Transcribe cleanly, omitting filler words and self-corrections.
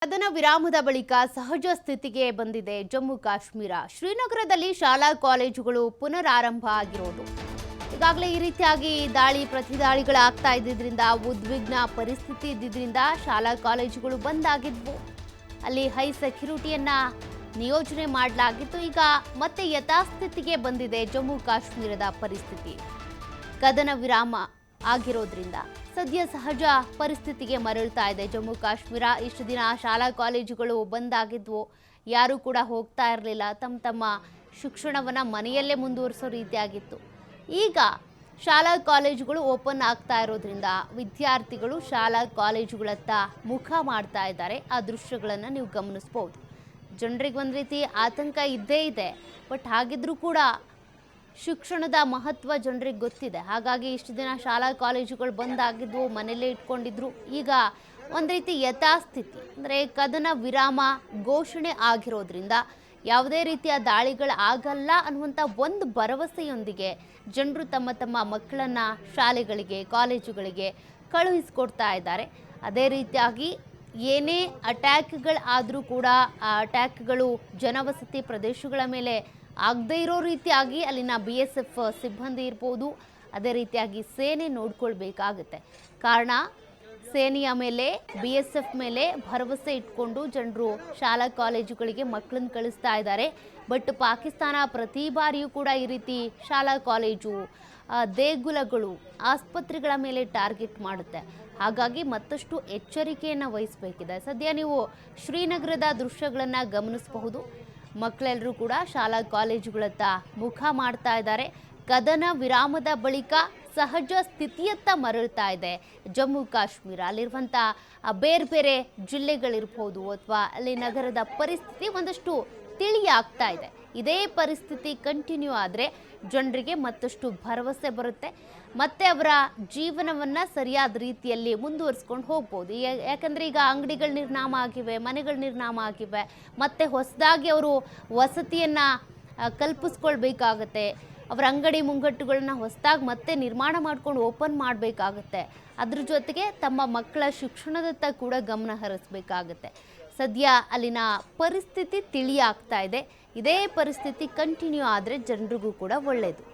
ಕದನ ವಿರಾಮದ ಬಳಿಕ ಸಹಜ ಸ್ಥಿತಿಗೆ ಬಂದಿದೆ ಜಮ್ಮು ಕಾಶ್ಮೀರ. ಶ್ರೀನಗರದಲ್ಲಿ ಶಾಲಾ ಕಾಲೇಜುಗಳು ಪುನರಾರಂಭ ಆಗಿರೋದು. ಈಗಾಗಲೇ ಈ ರೀತಿಯಾಗಿ ದಾಳಿ ಪ್ರತಿದಾಳಿಗಳಾಗ್ತಾ ಇದ್ದಿದ್ರಿಂದ ಉದ್ವಿಗ್ನ ಪರಿಸ್ಥಿತಿ ಇದ್ದಿದ್ರಿಂದ ಶಾಲಾ ಕಾಲೇಜುಗಳು ಬಂದ್ ಆಗಿದ್ವು. ಅಲ್ಲಿ ಹೈ ಸೆಕ್ಯೂರಿಟಿಯನ್ನ ನಿಯೋಜನೆ ಮಾಡಲಾಗಿತ್ತು. ಈಗ ಮತ್ತೆ ಯಥಾಸ್ಥಿತಿಗೆ ಬಂದಿದೆ ಜಮ್ಮು ಕಾಶ್ಮೀರದ ಪರಿಸ್ಥಿತಿ. ಕದನ ವಿರಾಮ ಆಗಿರೋದ್ರಿಂದ ಸದ್ಯ ಸಹಜ ಪರಿಸ್ಥಿತಿಗೆ ಮರಳ್ತಾ ಇದೆ ಜಮ್ಮು ಕಾಶ್ಮೀರ. ಇಷ್ಟು ದಿನ ಶಾಲಾ ಕಾಲೇಜುಗಳು ಬಂದ್ ಆಗಿದ್ವು, ಯಾರು ಕೂಡ ಹೋಗ್ತಾ ಇರಲಿಲ್ಲ, ತಮ್ಮ ಶಿಕ್ಷಣವನ್ನು ಮನೆಯಲ್ಲೇ ಮುಂದುವರಿಸೋ ರೀತಿಯಾಗಿತ್ತು. ಈಗ ಶಾಲಾ ಕಾಲೇಜುಗಳು ಓಪನ್ ಆಗ್ತಾ ಇರೋದ್ರಿಂದ ವಿದ್ಯಾರ್ಥಿಗಳು ಶಾಲಾ ಕಾಲೇಜುಗಳತ್ತ ಮುಖ ಮಾಡ್ತಾ ಇದ್ದಾರೆ. ಆ ದೃಶ್ಯಗಳನ್ನು ನೀವು ಗಮನಿಸ್ಬೋದು. ಜನರಿಗೆ ಒಂದು ರೀತಿ ಆತಂಕ ಇದ್ದೇ ಇದೆ, ಬಟ್ ಹಾಗಿದ್ರೂ ಕೂಡ ಶಿಕ್ಷಣದ ಮಹತ್ವ ಜನರಿಗೆ ಗೊತ್ತಿದೆ. ಹಾಗಾಗಿ ಇಷ್ಟು ದಿನ ಶಾಲಾ ಕಾಲೇಜುಗಳು ಬಂದ್ ಆಗಿದ್ವು, ಮನೆಯಲ್ಲೇ ಇಟ್ಕೊಂಡಿದ್ರು. ಈಗ ಒಂದು ರೀತಿ ಯಥಾಸ್ಥಿತಿ ಅಂದರೆ ಕದನ ವಿರಾಮ ಘೋಷಣೆ ಆಗಿರೋದ್ರಿಂದ ಯಾವುದೇ ರೀತಿಯ ದಾಳಿಗಳು ಆಗಲ್ಲ ಅನ್ನುವಂಥ ಒಂದು ಭರವಸೆಯೊಂದಿಗೆ ಜನರು ತಮ್ಮ ಮಕ್ಕಳನ್ನು ಶಾಲೆಗಳಿಗೆ ಕಾಲೇಜುಗಳಿಗೆ ಕಳುಹಿಸಿಕೊಡ್ತಾ ಇದ್ದಾರೆ. ಅದೇ ರೀತಿಯಾಗಿ ಏನೇ ಅಟ್ಯಾಕ್ಗಳಾದರೂ ಕೂಡ ಆ ಅಟ್ಯಾಕ್ಗಳು ಜನವಸತಿ ಪ್ರದೇಶಗಳ ಮೇಲೆ ಆಗದೇ ಇರೋ ರೀತಿಯಾಗಿ ಅಲ್ಲಿನ BSF ಸಿಬ್ಬಂದಿ ಇರ್ಬೋದು, ಅದೇ ರೀತಿಯಾಗಿ ಸೇನೆ ನೋಡ್ಕೊಳ್ಬೇಕಾಗುತ್ತೆ. ಕಾರಣ ಸೇನೆಯ ಮೇಲೆ BSF ಮೇಲೆ ಭರವಸೆ ಇಟ್ಕೊಂಡು ಜನರು ಶಾಲಾ ಕಾಲೇಜುಗಳಿಗೆ ಮಕ್ಕಳನ್ನು ಕಳಿಸ್ತಾ ಇದ್ದಾರೆ. ಬಟ್ ಪಾಕಿಸ್ತಾನ ಪ್ರತಿ ಬಾರಿಯೂ ಕೂಡ ಈ ರೀತಿ ಶಾಲಾ ಕಾಲೇಜು, ದೇಗುಲಗಳು, ಆಸ್ಪತ್ರೆಗಳ ಮೇಲೆ ಟಾರ್ಗೆಟ್ ಮಾಡುತ್ತೆ. ಹಾಗಾಗಿ ಮತ್ತಷ್ಟು ಎಚ್ಚರಿಕೆಯನ್ನು ವಹಿಸಬೇಕಿದೆ. ಸದ್ಯ ನೀವು ಶ್ರೀನಗರದ ದೃಶ್ಯಗಳನ್ನು ಗಮನಿಸಬಹುದು. ಮಕ್ಕಳೆಲ್ಲರೂ ಕೂಡ ಶಾಲಾ ಕಾಲೇಜುಗಳತ್ತ ಮುಖ ಮಾಡ್ತಾ ಇದ್ದಾರೆ. ಕದನ ವಿರಾಮದ ಬಳಿಕ ಸಹಜ ಸ್ಥಿತಿಯತ್ತ ಮರಳ್ತಾ ಇದೆ ಜಮ್ಮು ಕಾಶ್ಮೀರ. ಅಲ್ಲಿರುವಂಥ ಬೇರೆ ಬೇರೆ ಜಿಲ್ಲೆಗಳಿರ್ಬೋದು ಅಥವಾ ಅಲ್ಲಿ ನಗರದ ಪರಿಸ್ಥಿತಿ ಒಂದಷ್ಟು ತಿಳಿಯಾಗ್ತಾ ಇದೆ. ಇದೇ ಪರಿಸ್ಥಿತಿ ಕಂಟಿನ್ಯೂ ಆದರೆ ಜನರಿಗೆ ಮತ್ತಷ್ಟು ಭರವಸೆ ಬರುತ್ತೆ, ಮತ್ತೆ ಅವರ ಜೀವನವನ್ನು ಸರಿಯಾದ ರೀತಿಯಲ್ಲಿ ಮುಂದುವರಿಸ್ಕೊಂಡು ಹೋಗ್ಬೋದು. ಯಾಕಂದರೆ ಈಗ ಅಂಗಡಿಗಳು ನಿರ್ನಾಮ ಆಗಿವೆ, ಮನೆಗಳು ನಿರ್ನಾಮ ಆಗಿವೆ, ಮತ್ತೆ ಹೊಸದಾಗಿ ಅವರು ವಸತಿಯನ್ನು ಕಲ್ಪಿಸ್ಕೊಳ್ಬೇಕಾಗತ್ತೆ. ಅವರ ಅಂಗಡಿ ಮುಂಗಟ್ಟುಗಳನ್ನ ಹೊಸದಾಗಿ ಮತ್ತೆ ನಿರ್ಮಾಣ ಮಾಡ್ಕೊಂಡು ಓಪನ್ ಮಾಡಬೇಕಾಗತ್ತೆ. ಅದ್ರ ಜೊತೆಗೆ ತಮ್ಮ ಮಕ್ಕಳ ಶಿಕ್ಷಣದತ್ತ ಕೂಡ ಗಮನ ಹರಿಸಬೇಕಾಗತ್ತೆ. ಸದ್ಯ ಅಲ್ಲಿನ ಪರಿಸ್ಥಿತಿ ತಿಳಿಯಾಗ್ತಾ ಇದೆ. ಇದೇ ಪರಿಸ್ಥಿತಿ ಕಂಟಿನ್ಯೂ ಆದರೆ ಜನರಿಗೂ ಕೂಡ ಒಳ್ಳೆಯದು.